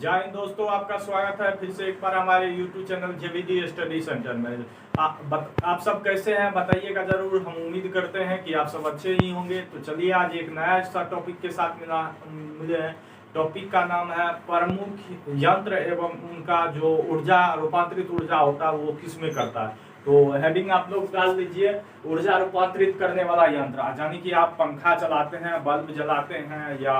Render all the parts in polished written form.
जय हिंद दोस्तों, आपका स्वागत है फिर से एक बार हमारे YouTube चैनल जेवीडी स्टडी सेंटर में। आप सब कैसे हैं बताइएगा जरूर। हम उम्मीद करते हैं कि आप सब अच्छे ही होंगे। तो चलिए आज एक नया सा टॉपिक के साथ मिले हैं। टॉपिक का नाम है प्रमुख यंत्र एवं उनका जो ऊर्जा रूपांतरित ऊर्जा होता है वो किस में करता है। तो हेडिंग आप लोग डाल दीजिए, ऊर्जा रूपांतरित करने वाला यंत्र। यानी कि आप पंखा चलाते हैं, बल्ब जलाते हैं या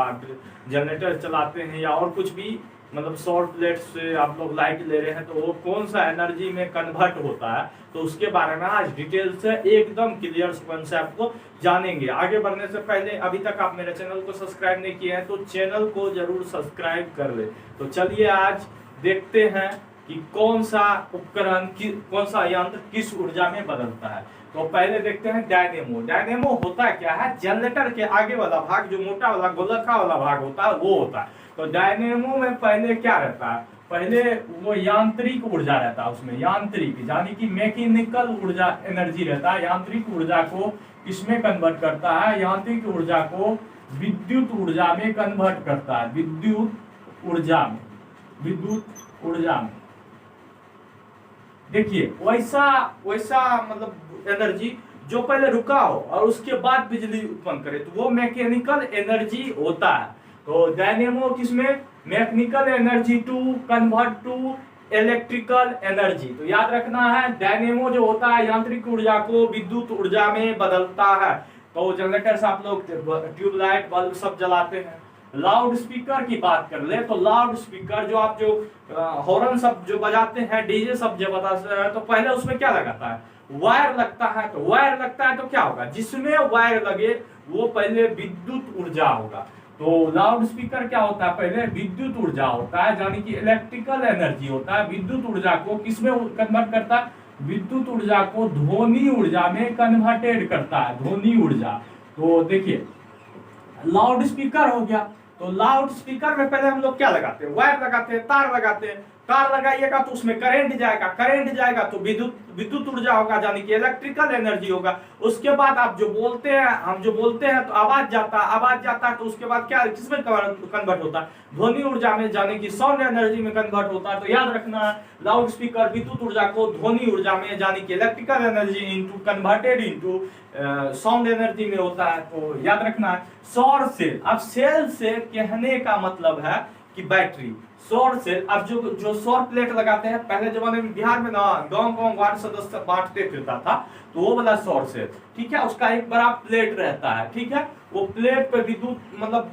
जनरेटर चलाते हैं या और कुछ भी, मतलब सौर प्लेट से आप लोग लाइट ले रहे हैं, तो वो कौन सा एनर्जी में कन्वर्ट होता है, तो उसके बारे में आज डिटेल से एकदम क्लियर कॉन्सेप्ट को जानेंगे। आगे बढ़ने से पहले अभी तक आप मेरे चैनल को सब्सक्राइब नहीं किए हैं तो चैनल को जरूर सब्सक्राइब कर ले। तो चलिए आज देखते हैं कि कौन सा उपकरण कौन सा यंत्र किस ऊर्जा में बदलता है। तो पहले देखते हैं डायनेमो। डायनेमो होता क्या है, जनरेटर के आगे वाला भाग जो मोटा वाला गोलका वाला भाग होता है वो होता है। तो डायनेमो में पहले क्या रहता है, पहले वो यांत्रिक ऊर्जा रहता है, उसमें यांत्रिक यानी कि मैकेनिकल ऊर्जा एनर्जी रहता है। यांत्रिक ऊर्जा को किसमें कन्वर्ट करता है, यांत्रिक ऊर्जा को विद्युत ऊर्जा में कन्वर्ट करता है, विद्युत ऊर्जा में, विद्युत ऊर्जा में। देखिए वैसा मतलब एनर्जी जो पहले रुका हो और उसके बाद बिजली उत्पन्न करे तो वो मैकेनिकल एनर्जी होता है। तो डायनेमो किसमें, mechanical energy to convert to electrical energy. तो याद रखना है डायनेमो जो होता है यांत्रिक ऊर्जा को विद्युत ऊर्जा में बदलता है। तो जनरेटर से आप लोग ट्यूबलाइट बल्ब सब जलाते हैं। लाउड स्पीकर की बात कर ले तो लाउड स्पीकर जो आप जो हॉर्न सब जो बजाते हैं, डीजे सब जो बताते हैं, तो पहले उसमें क्या लगाता है, वायर लगता है। तो वायर लगता है तो क्या होगा, जिसमें वायर लगे वो पहले विद्युत ऊर्जा होगा। तो लाउड स्पीकर क्या होता है, पहले विद्युत ऊर्जा होता है, यानी कि इलेक्ट्रिकल एनर्जी होता है। विद्युत ऊर्जा को किसमें कन्वर्ट करता है, विद्युत ऊर्जा को ध्वनि ऊर्जा में कन्वर्टेड करता है, ध्वनि ऊर्जा। तो देखिए लाउड स्पीकर हो गया, तो लाउड स्पीकर में पहले हम लोग क्या लगाते हैं, वायर लगाते हैं, तार लगाते हैं। तार लगाइएगा तो उसमें करंट जाएगा, करंट जाएगा तो विद्युत ऊर्जा होगा, यानी कि इलेक्ट्रिकल एनर्जी होगा। उसके बाद आप जो बोलते हैं, हम जो बोलते हैं तो आवाज जाता है, तो उसके बाद क्या किसमें कन्वर्ट होता है, ध्वनि ऊर्जा में, यानी कि साउंड एनर्जी में कन्वर्ट होता है। तो याद रखना है लाउड स्पीकर विद्युत ऊर्जा को ध्वनि ऊर्जा में, यानी कि electrical energy into converted into sound energy में होता है। तो याद रखना है सौर सेल। अब सेल से कहने का मतलब है कि बैटरी। सौर सेल, अब जो सौर प्लेट लगाते हैं, पहले जमाने में बिहार में ना गांव वार्ड सदस्य बांटते फिरता था, तो वो वाला सौर सेल, ठीक है, उसका एक बड़ा प्लेट रहता है, ठीक है। वो प्लेट पे विद्युत मतलब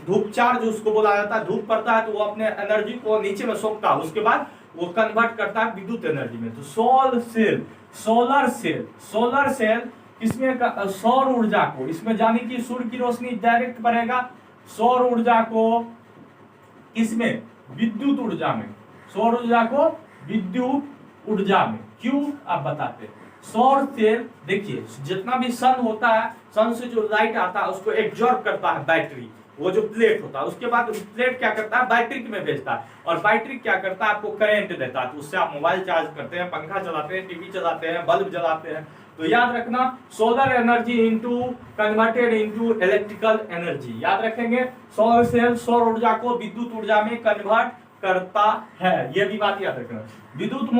धूप चार्ज उसको बोला जाता है, धूप पड़ता है तो वो अपने एनर्जी को नीचे में सोखता है, उसके बाद वो कन्वर्ट करता है विद्युत एनर्जी में। तो सौर सेल, सोलर सेल इसमें सौर ऊर्जा को, इसमें जाने की सूर्य की रोशनी डायरेक्ट पड़ेगा, सौर ऊर्जा को इसमें विद्युत ऊर्जा में, सौर ऊर्जा को विद्युत ऊर्जा में। क्यों आप बताते हैं, सौर सेल देखिए जितना भी सन होता है, सन से जो लाइट आता है उसको एब्जॉर्ब करता है बैटरी, वो जो प्लेट होता है, उसके बाद प्लेट क्या करता है, बैटरी में भेजता है, और बैटरी क्या करता है, आपको करंट देता है। तो उससे आप मोबाइल चार्ज करते हैं, पंखा चलाते हैं, टीवी चलाते हैं, बल्ब जलाते हैं। तो याद रखना solar energy into converted into electrical energy. याद रखेंगे सौर सेल सौर ऊर्जा को विद्युत ऊर्जा में कन्वर्ट करता है, यह भी बात याद रखना। विद्युत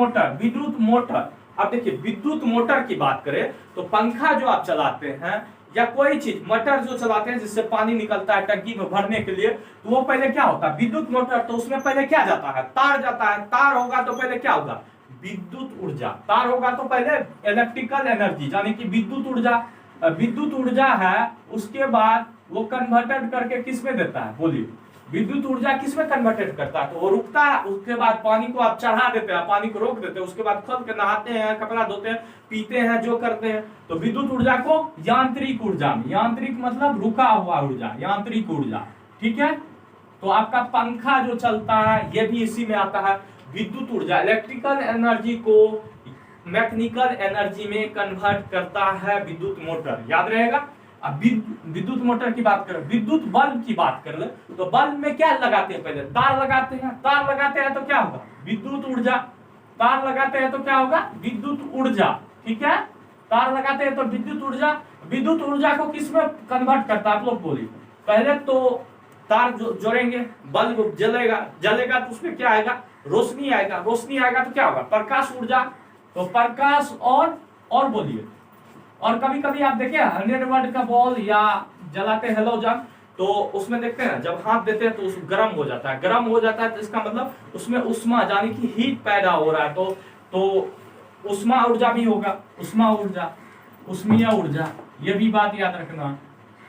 मोटर, अब देखिए विद्युत मोटर की बात करें तो पंखा जो आप चलाते हैं या कोई चीज मोटर जो चलाते हैं जिससे पानी निकलता है टंकी में भरने के लिए, तो वो पहले क्या होता है, विद्युत मोटर। तो उसमें पहले क्या जाता है, तार जाता है। तार होगा तो पहले क्या होगा, विद्युत ऊर्जा। तार होगा तो पहले इलेक्ट्रिकल एनर्जी, यानी कि विद्युत ऊर्जा है। उसके बाद वो कन्वर्टेड करके किस में देता है, बोलिए, विद्युत ऊर्जा किस में कन्वर्टेड करता है, तो वो रुकता है। उसके बाद पानी को आप चढ़ा देते हैं, पानी को रोक देते हैं, उसके बाद खोल के नहाते हैं, कपड़ा धोते हैं, पीते हैं, जो करते हैं। तो विद्युत ऊर्जा को यांत्रिक ऊर्जा में, यांत्रिक मतलब रुका हुआ ऊर्जा, यांत्रिक ऊर्जा, ठीक है। तो आपका पंखा जो चलता है ये भी इसी में आता है, विद्युत ऊर्जा, इलेक्ट्रिकल एनर्जी को मैकेनिकल एनर्जी में कन्वर्ट करता है विद्युत मोटर, याद रहेगा। अब विद्युत मोटर की बात करें, विद्युत बल्ब की बात कर ले तो बल्ब में क्या लगाते हैं, पहले तार लगाते हैं। तार लगाते हैं तो क्या होगा, विद्युत ऊर्जा। तार लगाते हैं तो क्या होगा, विद्युत ऊर्जा, ठीक है। तार लगाते हैं तो विद्युत ऊर्जा। विद्युत ऊर्जा को किस में कन्वर्ट करता है, आप लोग बोलिए। पहले तो तार जोड़ेंगे, बल्ब जलेगा, जलेगा तो उसमें क्या आएगा, रोशनी आएगा, रोशनी आएगा तो क्या होगा, प्रकाश ऊर्जा। तो प्रकाश और बोलिए, और कभी कभी आप देखिए 100 वाट का बॉल या जलाते हेलोजन, तो उसमें देखते हैं जब हाथ देते हैं तो उस गर्म हो जाता है, गर्म हो जाता है तो इसका मतलब उसमें उष्मा यानी कि हीट पैदा हो रहा है। तो उष्मा ऊर्जा भी होगा, उष्मा ऊर्जा, उष्मीय ऊर्जा, ये भी बात याद रखना।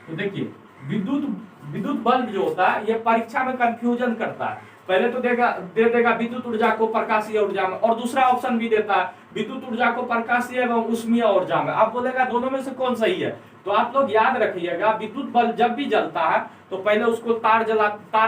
तो देखिए विद्युत बल्ब जो होता है ये परीक्षा में कंफ्यूजन करता है, पहले तो दे देगा विद्युत ऊर्जा को प्रकाशीय ऊर्जा में, और दूसरा ऑप्शन भी देता है विद्युत ऊर्जा को प्रकाशीय एवं उष्मीय ऊर्जा में। आप बोलेगा दोनों में से कौन सही है, तो आप लोग याद रखिएगा विद्युत बल्ब जब भी जलता है तो पहले उसको तार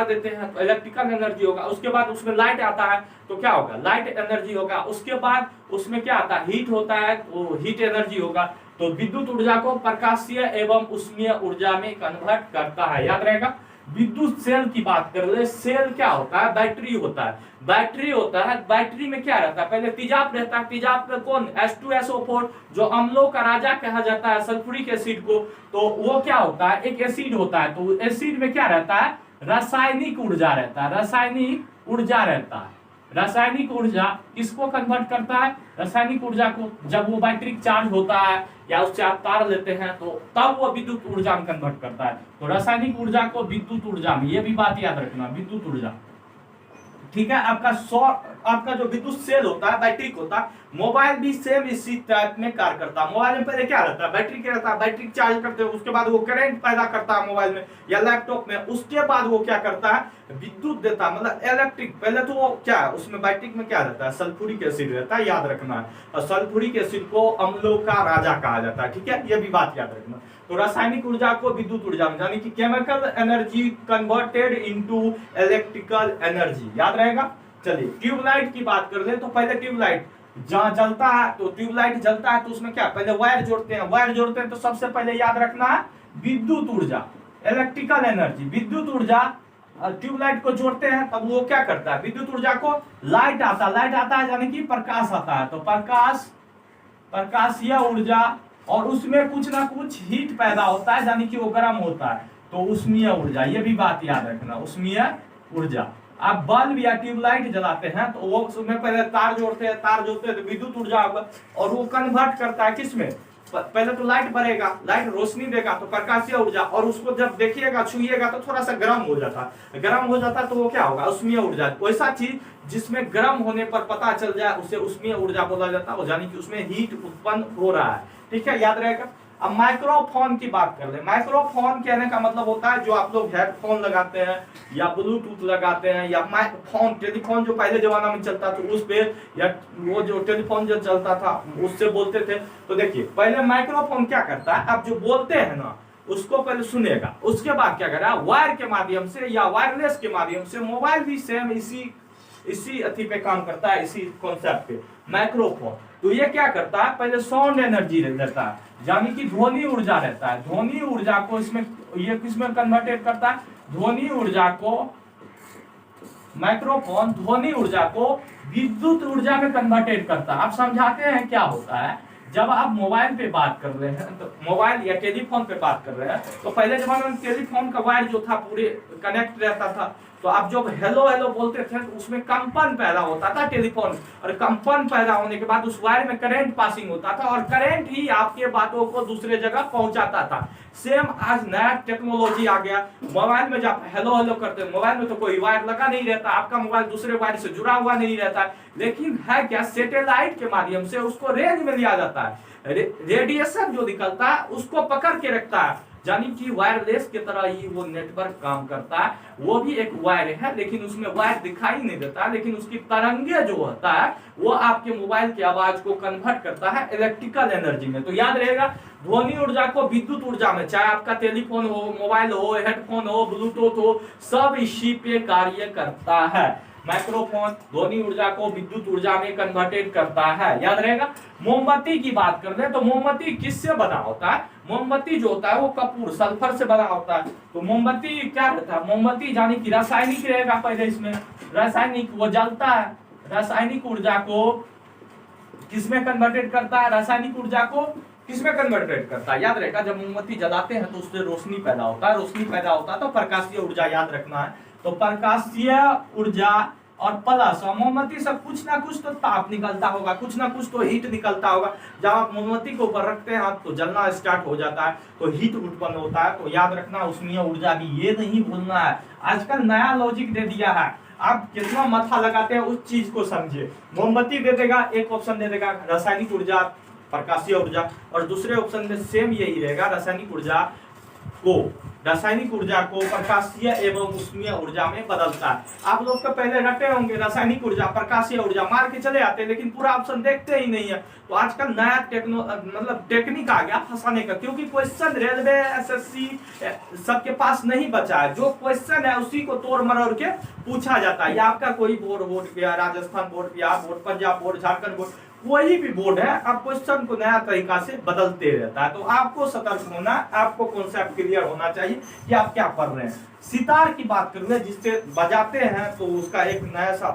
देते हैं तो इलेक्ट्रिकल एनर्जी होगा, उसके बाद उसमें लाइट आता है तो क्या होगा, लाइट एनर्जी होगा, उसके बाद उसमें क्या आता है, हीट होता है तो हीट एनर्जी होगा। तो विद्युत ऊर्जा को प्रकाशीय एवं उष्मीय ऊर्जा में कन्वर्ट करता है, याद रहेगा। विद्युत सेल की बात कर ले, सेल क्या होता है, बैटरी होता है, बैटरी होता है, बैटरी में क्या रहता है, पहले तेजाब रहता है, तेजाब में कौन, H2SO4 जो अम्लों का राजा कहा जाता है सल्फ्यूरिक एसिड को, तो वो क्या होता है, एक एसिड होता है, तो एसिड में क्या रहता है, रासायनिक ऊर्जा रहता है, रासायनिक ऊर्जा रहता है। रासायनिक ऊर्जा किसको कन्वर्ट करता है, रासायनिक ऊर्जा को, जब वो बैटरी चार्ज होता है या उससे आप तार लेते हैं तो तब वो विद्युत ऊर्जा में कन्वर्ट करता है। तो रासायनिक ऊर्जा को विद्युत ऊर्जा में, ये भी बात याद रखना, विद्युत ऊर्जा, ठीक है। आपका जो विद्युत सेल होता है, बैटरी होता है, मोबाइल भी सेम इसी टाइप में कार्य करता है। मोबाइल में पहले क्या रहता है, बैटरी क्या रहता है, बैटरी चार्ज करते हैं, उसके बाद वो करंट पैदा करता है मोबाइल में या लैपटॉप में, उसके बाद वो क्या करता है, विद्युत देता है, मतलब इलेक्ट्रिक। पहले तो वो क्या है, उसमें बैटरी में क्या रहता है, सल्फ्यूरिक एसिड रहता है, याद रखना है, और सल्फ्यूरिक एसिड को अम्लों का राजा कहा जाता है, ठीक है, ये भी बात याद रखना। तो रासायनिक ऊर्जा को विद्युत ऊर्जा में, यानी कि chemical energy converted into electrical energy, याद रहेगा। चलिए ट्यूबलाइट की बात कर ले, तो पहले ट्यूबलाइट जहां जलता है, तो ट्यूबलाइट जलता है तो उसमें क्या, पहले वायर जोड़ते हैं, वायर जोड़ते हैं तो सबसे पहले याद रखना है विद्युत ऊर्जा, इलेक्ट्रिकल एनर्जी, विद्युत ऊर्जा। ट्यूबलाइट को जोड़ते हैं तब वो क्या करता है, विद्युत ऊर्जा को लाइट आता है यानी कि प्रकाश आता है, तो प्रकाशीय ऊर्जा, और उसमें कुछ ना कुछ हीट पैदा होता है यानी कि वो गर्म होता है, तो उष्मीय ऊर्जा, ये भी बात याद रखना, उष्मीय ऊर्जा। आप बल्ब या ट्यूबलाइट जलाते हैं तो वो उसमें पहले तार जोड़ते हैं तो विद्युत ऊर्जा होगा, और वो कन्वर्ट करता है किसमें, पहले तो लाइट बढ़ेगा, लाइट रोशनी देगा तो प्रकाशीय ऊर्जा, और उसको जब देखिएगा छुइएगा तो थोड़ा सा गर्म हो जाता है, तो वो क्या होगा, उष्मीय ऊर्जा। वैसा चीज जिसमें गर्म होने पर पता चल जाए उसे उष्मीय ऊर्जा बोला जाता है, यानी कि उसमें हीट उत्पन्न हो रहा है, ठीक है, याद रहेगा। अब माइक्रोफोन की बात कर ले, माइक्रोफोन कहने का मतलब होता है जो आप लोग हेडफोन लगाते हैं या ब्लूटूथ लगाते हैं, या फोन, टेलीफोन जो पहले जमाना में चलता था उस पे, या वो जो टेलीफोन जो चलता था उससे बोलते थे। तो देखिए पहले माइक्रोफोन क्या करता है, आप जो बोलते हैं ना उसको पहले सुनेगा, उसके बाद क्या करेगा, वायर के माध्यम से या वायरलेस के माध्यम से, मोबाइल भी सेम इसी अथी पे काम करता है, इसी कॉन्सेप्ट पे माइक्रोफोन। तो ये क्या करता है, पहले साउंड एनर्जी रहता है, यानी कि ध्वनि ऊर्जा रहता है, ध्वनि ऊर्जा को इसमें ये किसमें कन्वर्टेड करता है, ध्वनि ऊर्जा को, माइक्रोफोन ध्वनि ऊर्जा को विद्युत ऊर्जा में कन्वर्टेड करता है। आप समझाते हैं क्या होता है, जब आप मोबाइल पे बात कर रहे हैं, तो मोबाइल या टेलीफोन पे बात कर रहे हैं, तो पहले जमाने में टेलीफोन का वायर जो था पूरे कनेक्ट रहता था, तो आप जब हेलो हेलो बोलते थे तो उसमें कंपन पैदा होता था टेलीफोन, और कंपन पैदा होने के बाद उस वायर में करंट पासिंग होता था, और करंट ही आपके बातों को दूसरे जगह पहुंचाता था। सेम आज नया टेक्नोलॉजी आ गया, मोबाइल में जब हेलो हेलो करते हैं, मोबाइल में तो कोई वायर लगा नहीं रहता, आपका मोबाइल दूसरे वायर से जुड़ा हुआ नहीं रहता, लेकिन है क्या, सैटेलाइट के माध्यम से उसको रेंज में लिया जाता है, रेडिएशन जो निकलता है उसको पकड़ के रखता है, यानी कि वायरलेस की तरह ही वो नेटवर्क काम करता है। वो भी एक वायर है, लेकिन उसमें वायर दिखाई नहीं देता, लेकिन उसकी तरंगे जो होता है वो आपके मोबाइल की आवाज को कन्वर्ट करता है इलेक्ट्रिकल एनर्जी में। तो याद रहेगा, ध्वनि ऊर्जा को विद्युत ऊर्जा में, चाहे आपका टेलीफोन हो, मोबाइल हो, हेडफोन हो, ब्लूटूथ हो, सब इसी पे कार्य करता है। माइक्रोफोन ध्वनि ऊर्जा को विद्युत ऊर्जा में कन्वर्टेड करता है, याद रहेगा। मोमबत्ती की बात कर ले, तो मोमबत्ती किससे बना होता है, मोमबत्ती जो होता है वो कपूर, सल्फर से बना होता है। तो मोमबत्ती क्या रहता है, मोमबत्ती यानी कि रासायनिक रहेगा, पहले इसमें रासायनिक, वो जलता है, रासायनिक ऊर्जा को किसमें कन्वर्टेड करता है, रासायनिक ऊर्जा को किसमें कन्वर्टेड करता है, याद रहेगा। जब मोमबत्ती जलाते हैं तो उससे रोशनी पैदा होता है, रोशनी पैदा होता है तो प्रकाशीय ऊर्जा, याद रखना है। तो प्रकाशीय ऊर्जा और प्लस मोमबत्ती से कुछ ना कुछ तो ताप निकलता होगा, कुछ ना कुछ तो हीट निकलता होगा। जब आप मोमबत्ती को ऊपर रखते हैं तो जलना स्टार्ट हो जाता है, तो हीट उत्पन्न होता है। तो याद रखना उष्मीय ऊर्जा भी, ये नहीं भूलना है। आजकल नया लॉजिक दे दिया है, आप कितना माथा लगाते हैं उस चीज को समझिए। मोमबत्ती दे देगा, एक ऑप्शन दे देगा रासायनिक ऊर्जा, प्रकाशीय ऊर्जा, और दूसरे ऑप्शन में सेम यही रहेगा, रासायनिक ऊर्जा को प्रकाशीय एवं उष्मीय ऊर्जा में बदलता है। आप लोग तो पहले रटे होंगे रासायनिक ऊर्जा, प्रकाशीय ऊर्जा मार के चले आते हैं, लेकिन पूरा ऑप्शन देखते ही नहीं है। तो आजकल नया टेक्निक आ गया फंसाने का, क्योंकि क्वेश्चन रेलवे एसएससी सबके पास नहीं बचा है। जो क्वेश्चन है उसी को तोड़ मरोड़ के पूछा जाता है। या आपका कोई बोर्ड गया, Rajasthan board, Bihar board, Punjab board, Jharkhand board, कोई भी बोर्ड है, अब क्वेश्चन को नया तरीका से बदलते रहता है। तो आपको सतर्क होना, आपको कॉन्सेप्ट क्लियर होना चाहिए कि आप क्या पढ़ रहे हैं। सितार की बात करूंगा, जिससे बजाते हैं तो उसका एक नया सा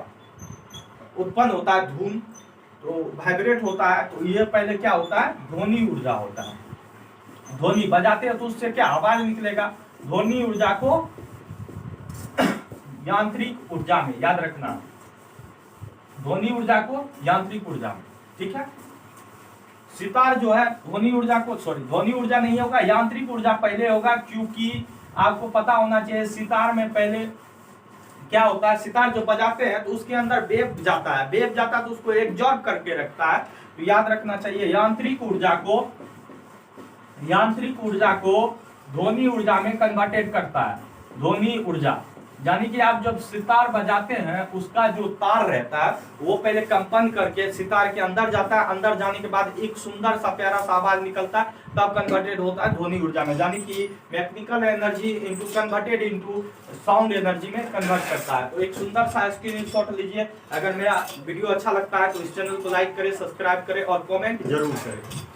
उत्पन्न होता है धुन, तो वाइब्रेट होता है। तो ये पहले क्या होता है, ध्वनि ऊर्जा होता है। ध्वनि बजाते हैं तो उससे क्या आवाज निकलेगा। ध्वनि ऊर्जा को यांत्रिक ऊर्जा में, याद रखना, ध्वनि ऊर्जा को यांत्रिक ऊर्जा में, ठीक है। सितार जो है ध्वनि ऊर्जा को, ध्वनि ऊर्जा नहीं होगा, यांत्रिक ऊर्जा पहले होगा। क्योंकि आपको पता होना चाहिए सितार में पहले क्या होता है, सितार जो बजाते हैं तो उसके अंदर वेव जाता है, वेव जाता है तो उसको एब्जॉर्ब करके रखता है। तो याद रखना चाहिए यांत्रिक ऊर्जा को ध्वनि ऊर्जा में कन्वर्टेड करता है। ध्वनि ऊर्जा यानी कि आप जब सितार बजाते हैं उसका जो तार रहता है वो पहले कंपन करके सितार के अंदर जाता है, अंदर जाने के बाद एक सुंदर सा प्यारा सा आवाज निकलता है, तब कन्वर्टेड होता है ध्वनि ऊर्जा में। यानी कि mechanical energy into converted into sound energy में कन्वर्ट करता है। तो एक सुंदर सा स्क्रीनशॉट लीजिए। अगर मेरा वीडियो अच्छा लगता है तो इस चैनल को लाइक करें, सब्सक्राइब करें और कॉमेंट जरूर करें।